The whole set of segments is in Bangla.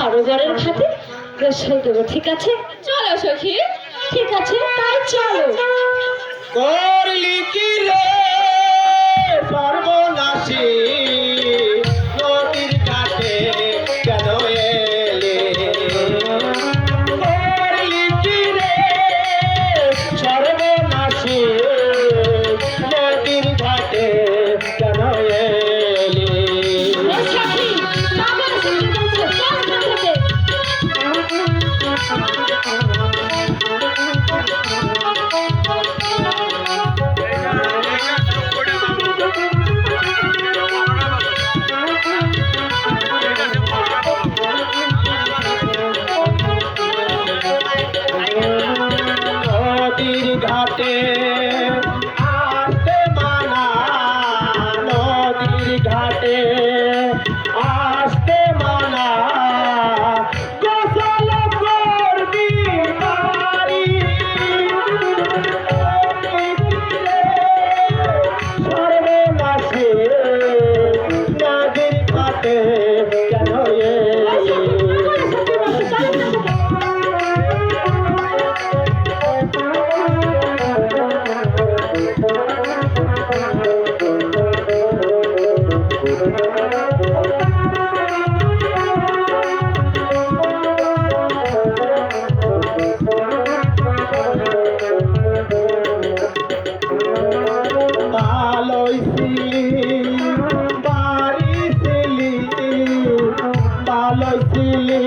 সরোবরের ঘাটে গোসল দেবো, ঠিক আছে? চলো সখী। ঠিক আছে, তাই চলো। করলি কি রে সর্বনাশী, নদীর ঘাটে কেন এলে? করলি কি রে সর্বনাশী, নদীর ঘাটে কেন এলে? এ সখী, বাবার সঙ্গে বলছে, চল এখান থেকে। নদীর ঘাটে আসতে মানা, নদীর ঘাটে আসতে মানা, গোসল করবি নারী। সর্বনাশী, নদীর ঘাটে কেন এলি? ভালোই ছিলি, বাড়ি ছিলি, ভালোই ছিলি,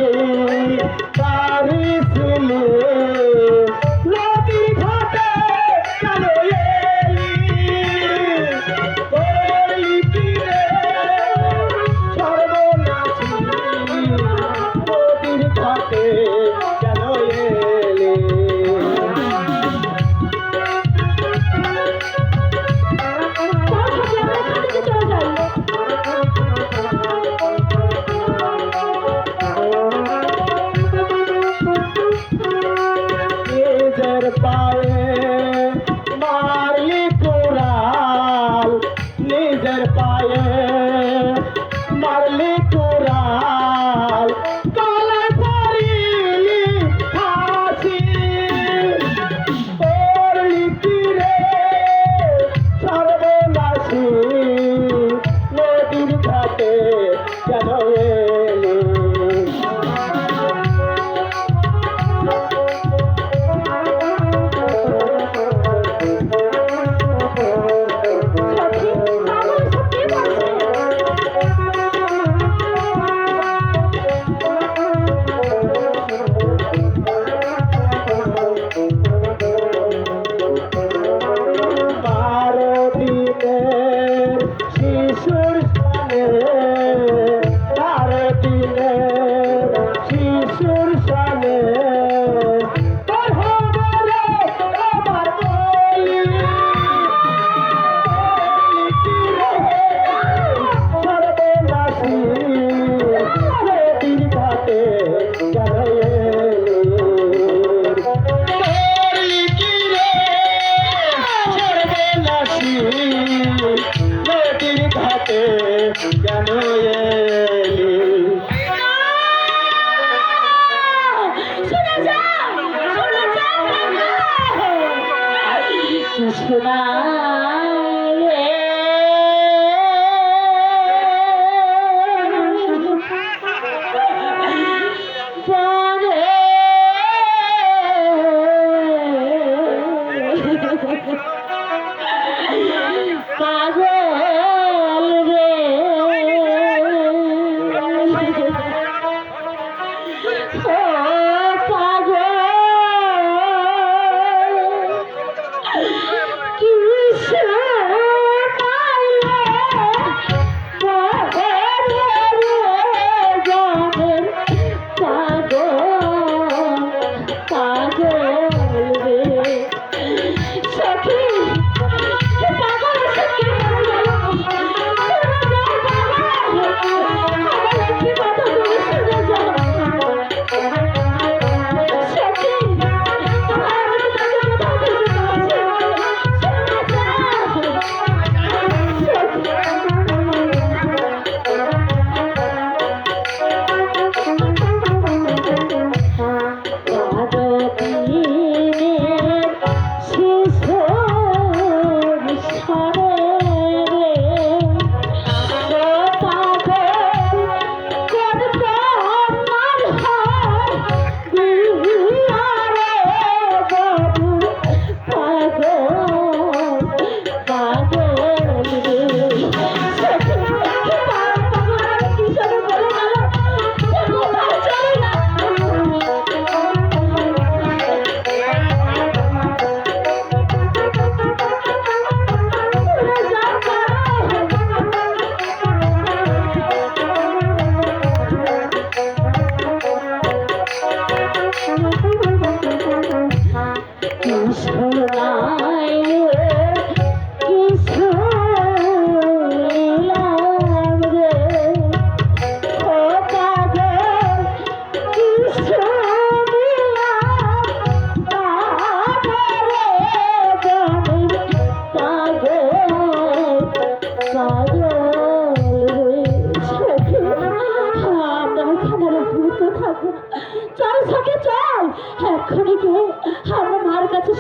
বাড়ি ছিলি, নদী ঘাটে কেন এলি? করলি কি রে সর্বনাশী, নদীর ঘাটে কেন এলি?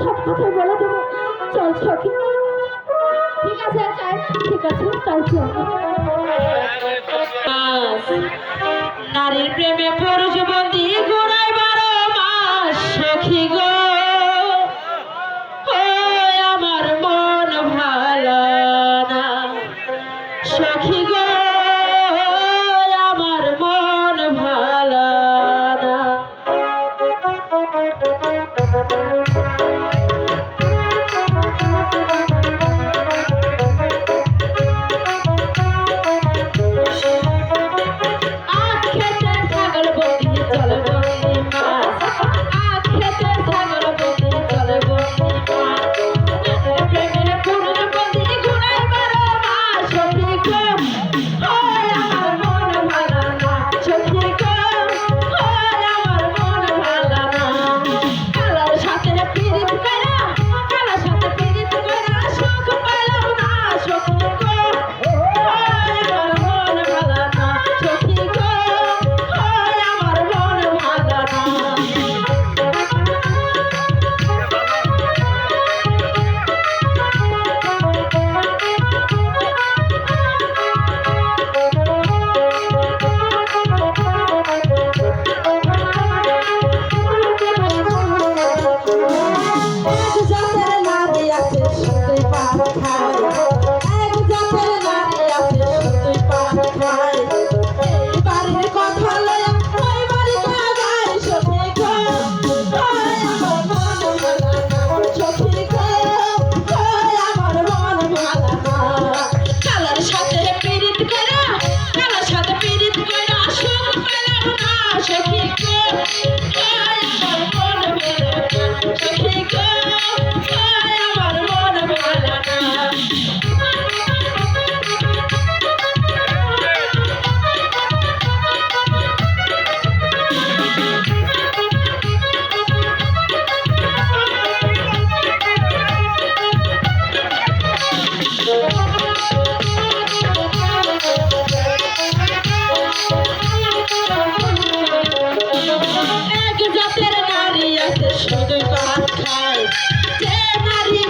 সব কথাই বলে দেবো। চল সখী। ঠিক আছে যাই। ঠিক আছে তাই চল। নারীর প্রেমে পুরুষ বন্দি ঘোড়ায় 12 মাস সখী গো, ও আমার মন ভালো না সখী গো, আমার মন ভালো না।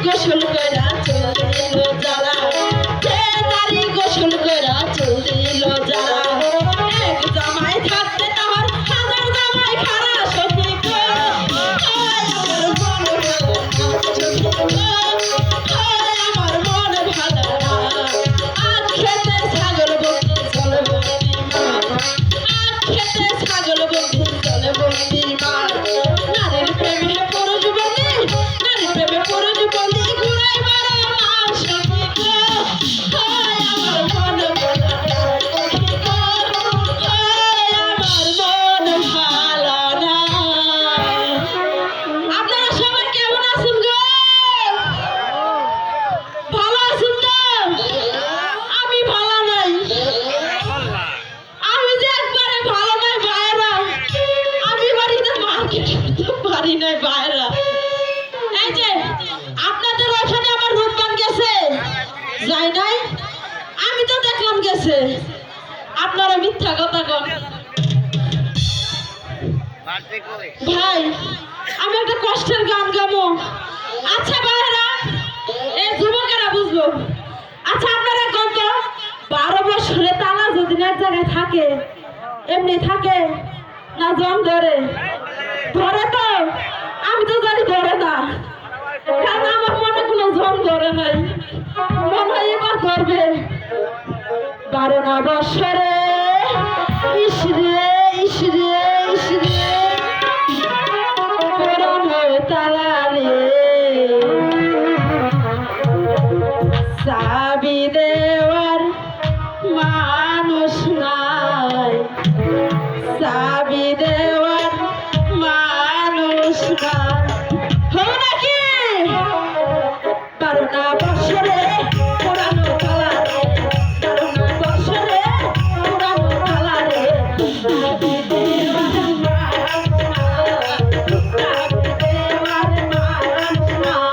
গোসল কইরা চল দিল যারা, যে নারী গোসল কইরা চল দিল যারা, এক জামাই থাকতে তাহার হাজার জামাই খারা সখী গো, আমার মন ভালো না সখী গো, আমার মন ভালো না। আজ খেতে ছাগল বন্দি চল বন্দি মা, আজ খেতে ছাগল বন্দি চল বন্দি মা। নারীর প্রেমে পুরুষ বন্দি, নারীর প্রেমে পুরুষ বন্দি ঘুরাই 12 মাস সখী গো, আমার মন ভালো না সখী গো, আমার মন ভালো না। আপনারা সবাই কেমন আছেন গো? ভালো আছেন তো? আমি ভালো নাই। আমি যে একবারে ভালো নাই ভাইরা, আমি বাড়িতে মার্কেট করতে পারি নাই ভাইরা। এই যে আপনাদের ওখানে আমার রূপবান গেছে, যাই নাই? আমি তো দেখলাম গেছে। আপনারা মিথ্যা কথা কন ভাই। আমি একটা কষ্টের গান গাবো। আচ্ছা ভাইরা, এই যুবকেরা বুঝবো। আচ্ছা আপনারা কোন তো 12 বছরে তালা যদি এক জায়গায় থাকে, এমনি থাকে না জম ধরে? ধরে তো? আমি তো জানি ধরে না, কারণ আমার মনে কোনো জম ধরে নাই। মনে হয় এবার ধরবে। 12 বছরে ইসরে ইসরে ইসরে পুরনো তালা রে, চাবি দেওয়ার মানুষ নাই, চাবি দেওয়ার মানুষ নাই। হলো নাকি? 12 বছরে পুরানো তালা রে, 12 বছরে পুরানো তালা রে, চাবি দেওয়ার মানুষ নাই, চাবি দেওয়ার মানুষ নাই।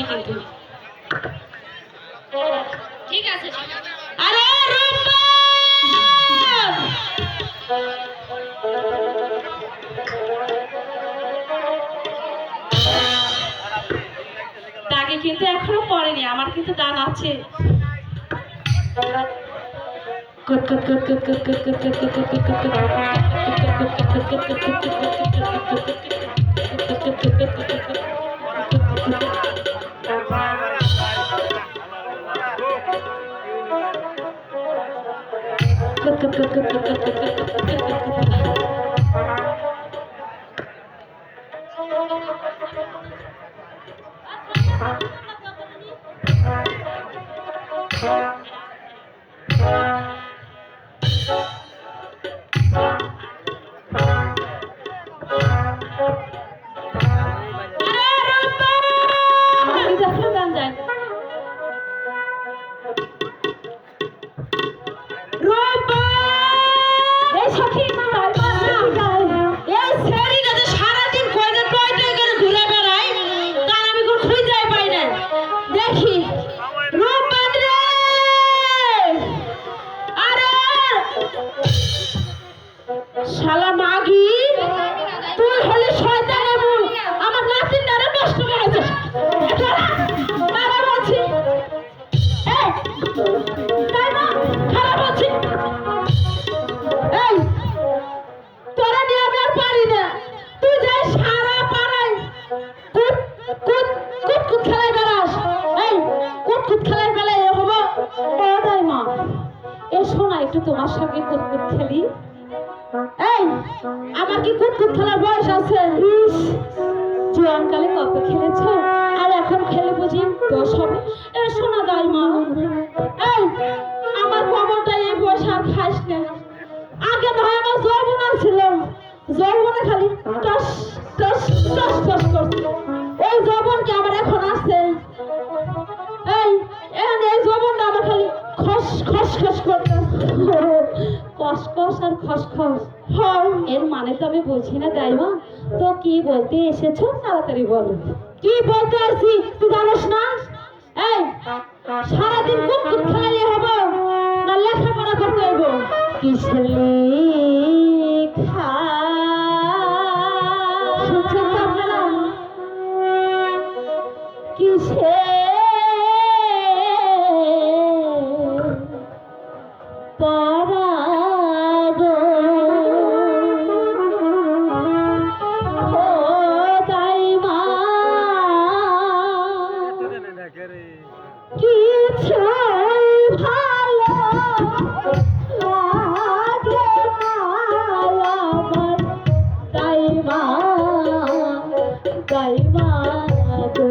কিন্তু। ঠিক আছে ঠিক আছে। আরে রূপা! তাকে কিন্তু এখনো পড়েনি, আমার কিন্তু দান আছে। শালা মাগি, তুই হলে শয়তানের মূল, আমার নাতির নারে নষ্ট করেছিস। এই তোরা নিয়ে আমি আর পারি না, তুই যাই সারা পাড়ায় কুত খেলায় বেড়াস। এই কুত খেলার বেলায় এ হবো ওটাই মা, এসো না একটু তোমার সঙ্গে কুত খেলি। এই আমার কি কুত খেলার বয়স আছে? জোয়ানকালে কত খেলেছ, আর এখন খেলে বুঝি দোষ হবে? এসো না দাই মা। এই আমার কবরটা এই বয়স আর খাইস না। আগে নয় আমার যৌবন ছিল, যৌবনে খালি টস টস টস টস করছে, ওই যৌবন কি আমার এখন আছে? এই এখন এই যৌবনটা আমার খালি খস খস খস করতে, কসকস আর খসখস। এর মানে তো আমি বুঝি না দাইমা, তো কি বলতে এসেছো তাড়াতাড়ি বলো। কি বলতে আসছি তুই জানিস না? এই সারাদিন কুত খেলালে হবো না লেখাপড়া করতে হইব? কিসের লেখা শুনছেন তো আপনারা? কিসে পড়াবো ও দাইমা, কিছুই ভালো লাগে না আমার দাইমা, দাইমা গো।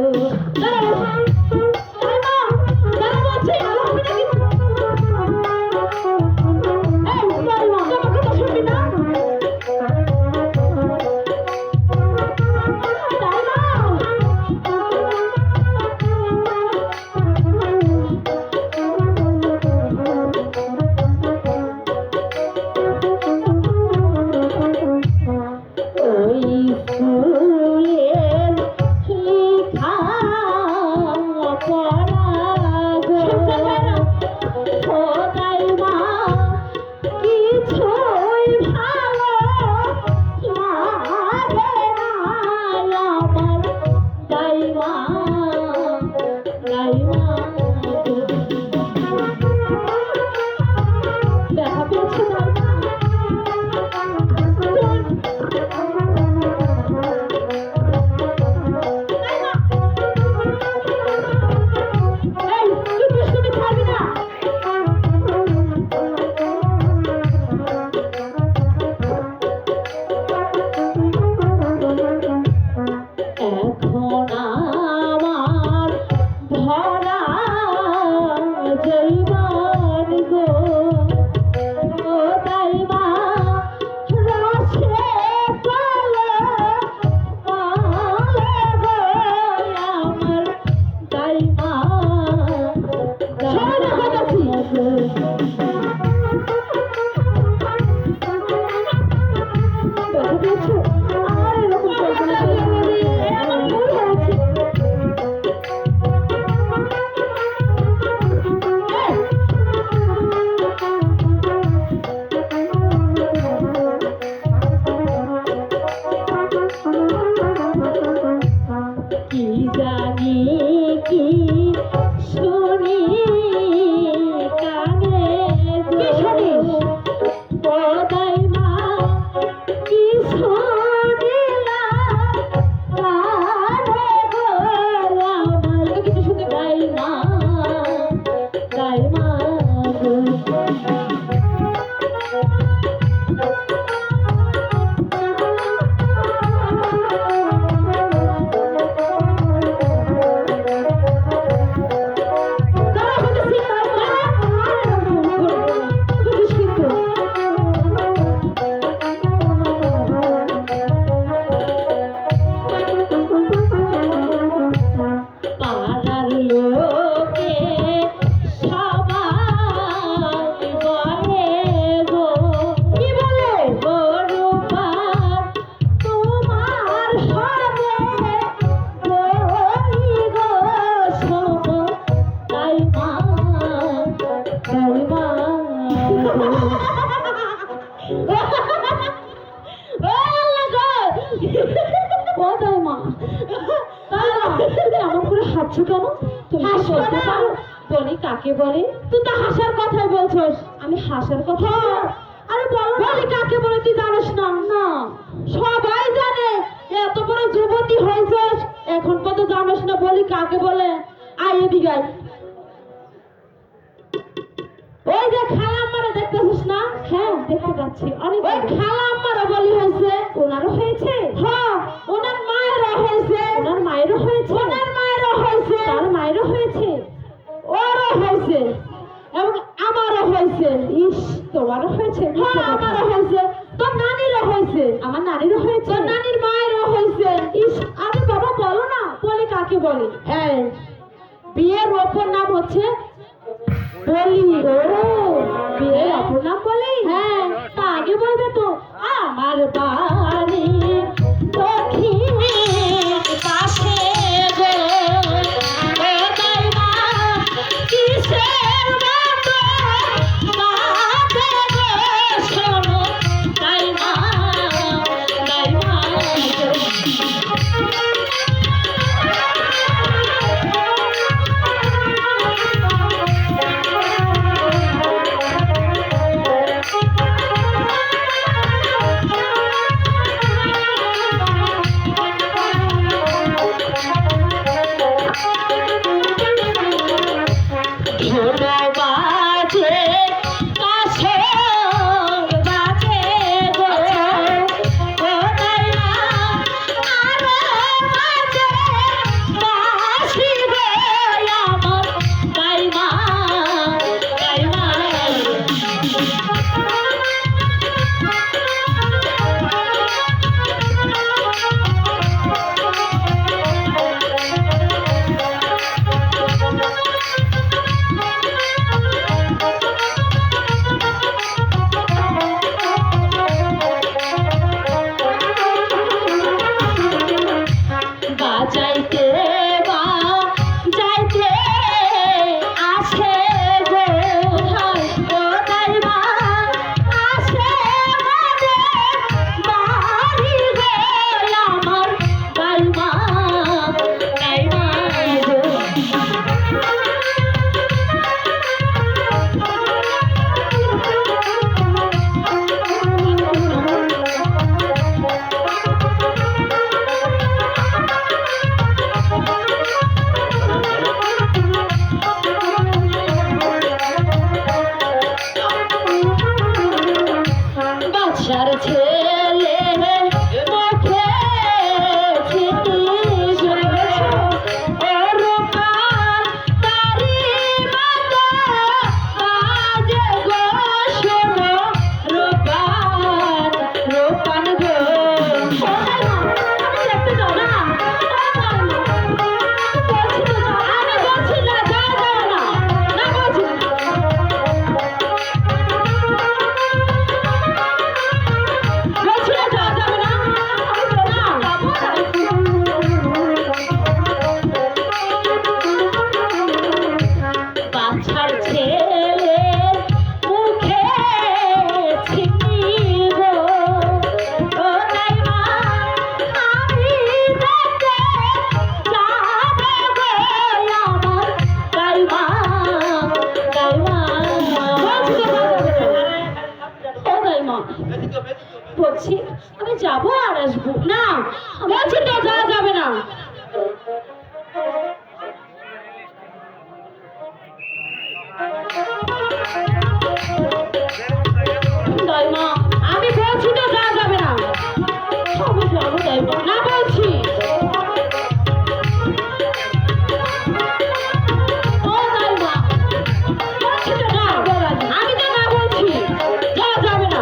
মা ও দাই মা তুমি এমন করে হাসছো কেন? তুমি কি বলতে পারো বলি কাকে বলে? তুই তো হাসার কথাই বলছস। আমি হাসার কথা? আরে বলো বলি কাকে বলে, তুই জানিস না? না সবাই জানে, এত বড় যুবতী হয়েছস এখন কত জানিস না বলি কাকে বলে? আয় এদিকে আয়। ওই যে খালা আম্মারা দেখতেছিস না? হ্যাঁ দেখতে পাচ্ছি। অনেক ওই খালা আম্মারা বলি হয়েছে। ওনারও হয়েছে? হ্যাঁ ওনার মায়েরও হয়েছে। ওনার মায়েরও হয়েছে? ওনার মায়েরও হয়েছে। তার মায়েরও হয়েছে? ওরও হয়েছে এবং আমারও হয়েছে। ইস তোমারও হয়েছে? হ্যাঁ আমারও হয়েছে। তোর নানিরও হয়েছে? আমার নানিরও হয়েছে। তোর নানির মায়েরও হয়েছে। ইস আরে বাবা বলো না বলে কাকে বলে? হ্যাঁ বিয়ের অপর নাম হচ্ছে বলি। ও বিয়ের অপর নাম বলি? হ্যাঁ তা আগে বলবে তো। আমার বাড়ি দক্ষিণের পাশে গো, ও তাই মা কিসের মতো বাজে গো শোনো, তাই মা তাই মা বাদশার ছেলে মুখে ছিটি ও রূপার তারি মতো বাজে গো শোনো, রূপার রূপান গো। আমি দেখতে যাও না? আমি বলছি না যাও যাও না, না বলছি বাচ্চার ছেলে মুখে ছিটি গো, ও তাই মা আমি দেখতে যাবে গো আমার, তাই মা তাই মা ও তাই মা বলছি আমি যাবো আর আসবো না। বলছি তো যাওয়া যাবে না। দাইমা আমি বলছি তো যাওয়া যাবে না। আমি যাবো দাইমা, না বলছি। ও দাইমা বলছি তো না, আমি তো না বলছি যাওয়া যাবে না।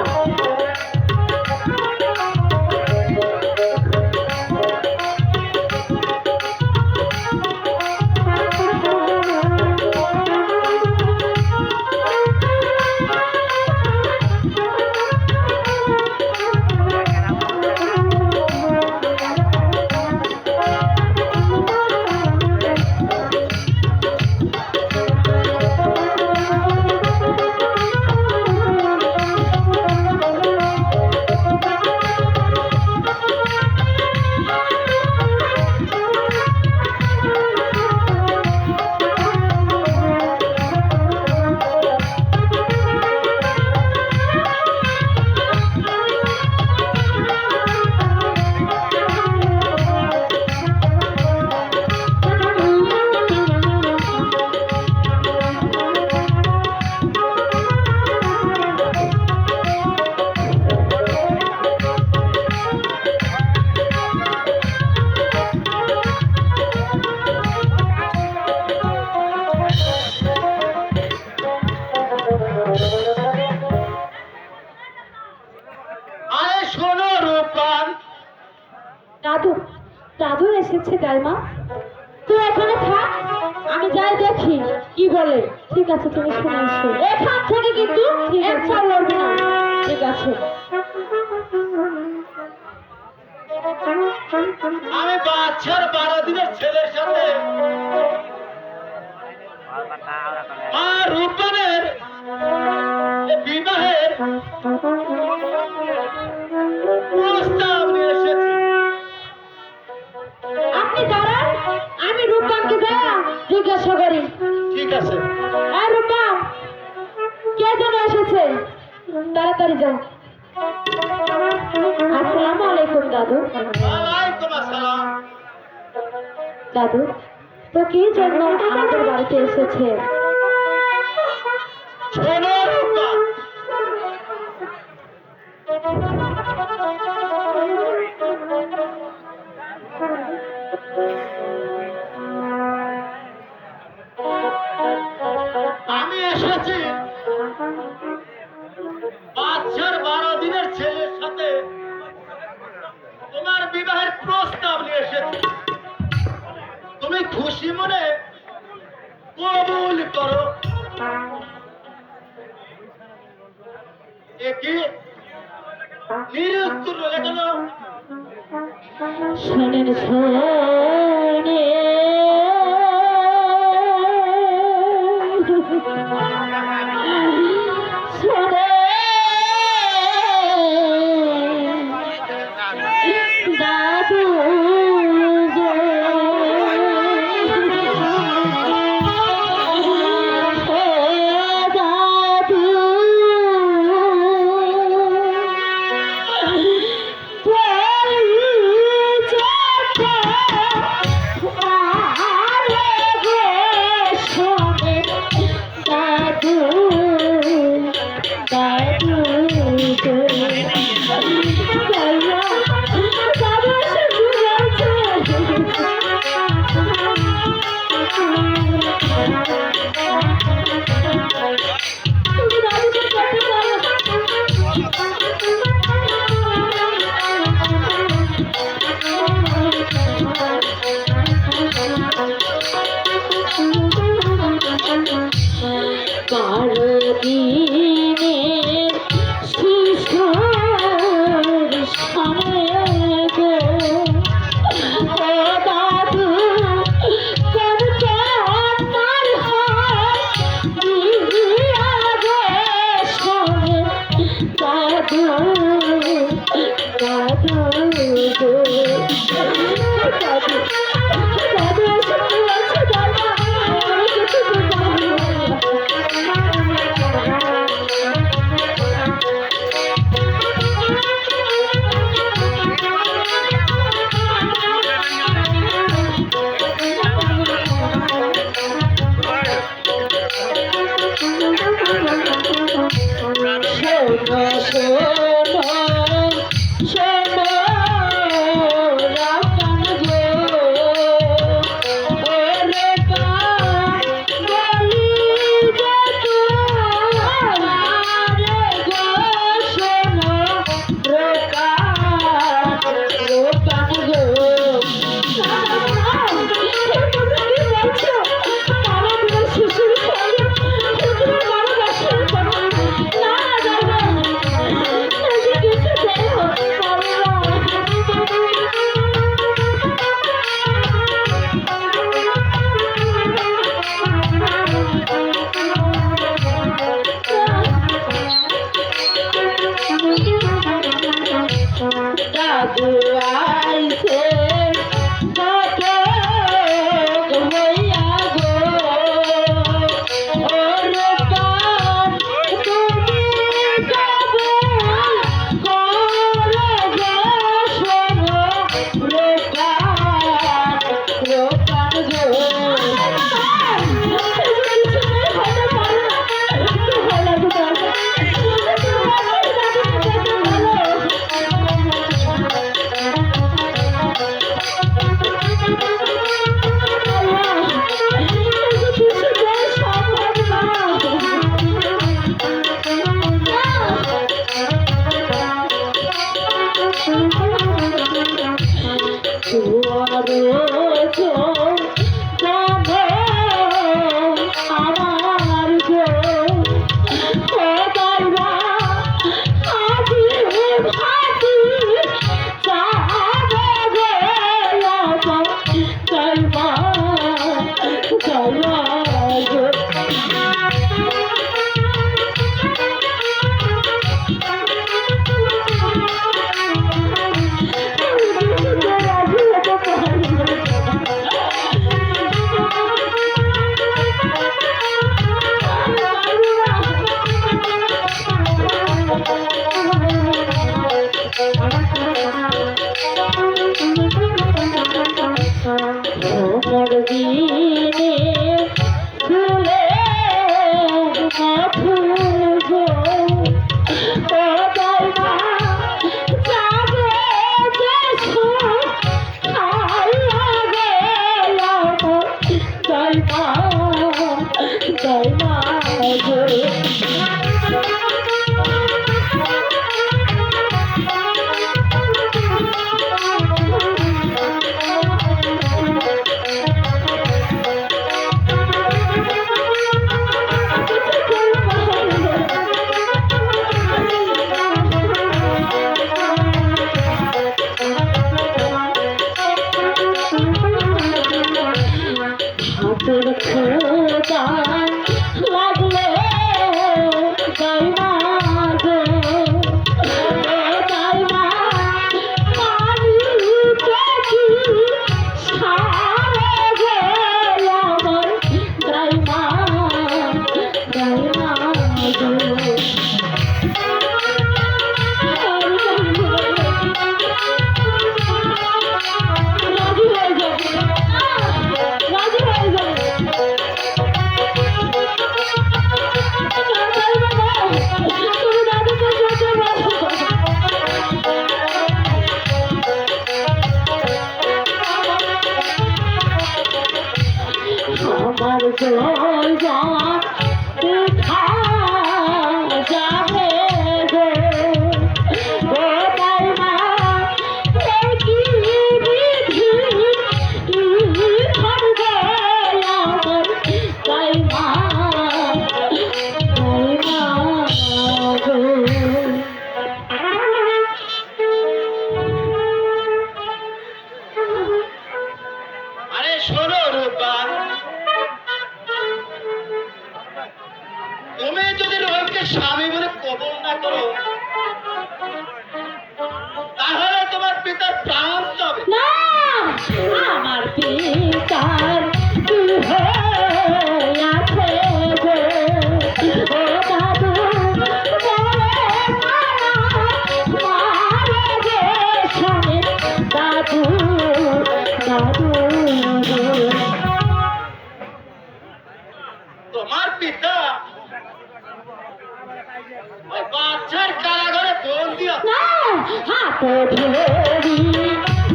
এসেছে দাইমা। তুই এখানে থাক, আমি যাই দেখি কি বলে। ঠিক আছে, তুমি শুনে এসো। এখান থেকে কিন্তু এক পা লড়বি না। ঠিক আছে। আমি বাচ্চার 12 দিনের ছেলের সাথে আর রূপবানের বিবাহের প্রস্তাব নিয়ে এসেছি। আপনি দাঁড়ান, আমি রূপবানকে যা জিজ্ঞাসা করি। ঠিক আছে। আর রূপবান, কে যেন এসেছে? তাড়াতাড়ি যাও। আসসালামু আলাইকুম দাদু। ওয়ালাইকুম আসসালাম। দাদু, তো কি জন্য আমাদের বাড়িতে এসেছে? শোনো রূপবান, আমি এসেছি বাচ্চার 12 দিনের ছেলের সাথে তোমার বিবাহের প্রস্তাব নিয়ে এসেছি। তুমি খুশি মনে কবুল করো। একই নিরুত্তর রয়ে গেল। শোনেন শোনে শোনে দাদু গো, ও দাদু, দিনের শিশুর সামনে গো, ও দাদু করতে আমার হয় দিয়া গে শোনে দাদু, দাদু গো, দাদু, দাদু এসে কি বলছে দাদা? আমি কিছু জানি না। শোনো শোনো রাতন গো, করো তাহলে তোমার পিতার প্রাণ যাবে। না, আমার পিতার কি হয়েছে গো? ও দাদু বলে মারে গে শোনে দাদু দাদু তোমার পিতা ওই বাচ্চার কারাগারে বন্দি আছে। না, হাত ধরি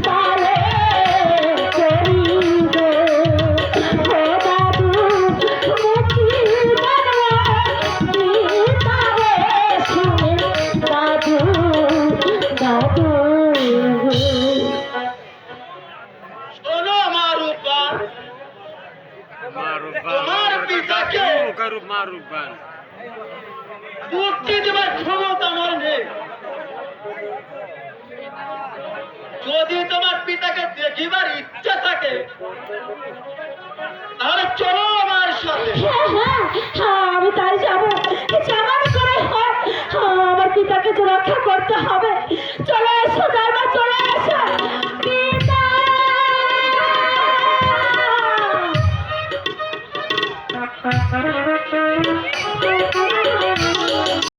বলে করি গো ও দাদু মুক্তি পিতারে শুনে দাদু দাদু শোনো আমার রূপা, তোমার পিতাকে মুক্তি দেবার ক্ষমতা আমার নেই। যদি তোমার পিতাকে দেখিবার ইচ্ছা থাকে তাহলে চলো আমার সাথে। হ্যাঁ হ্যাঁ হ্যাঁ, আমি তাই যাবো। যেমন করে হোক আমার পিতাকে তো রক্ষা করতে হবে। চলো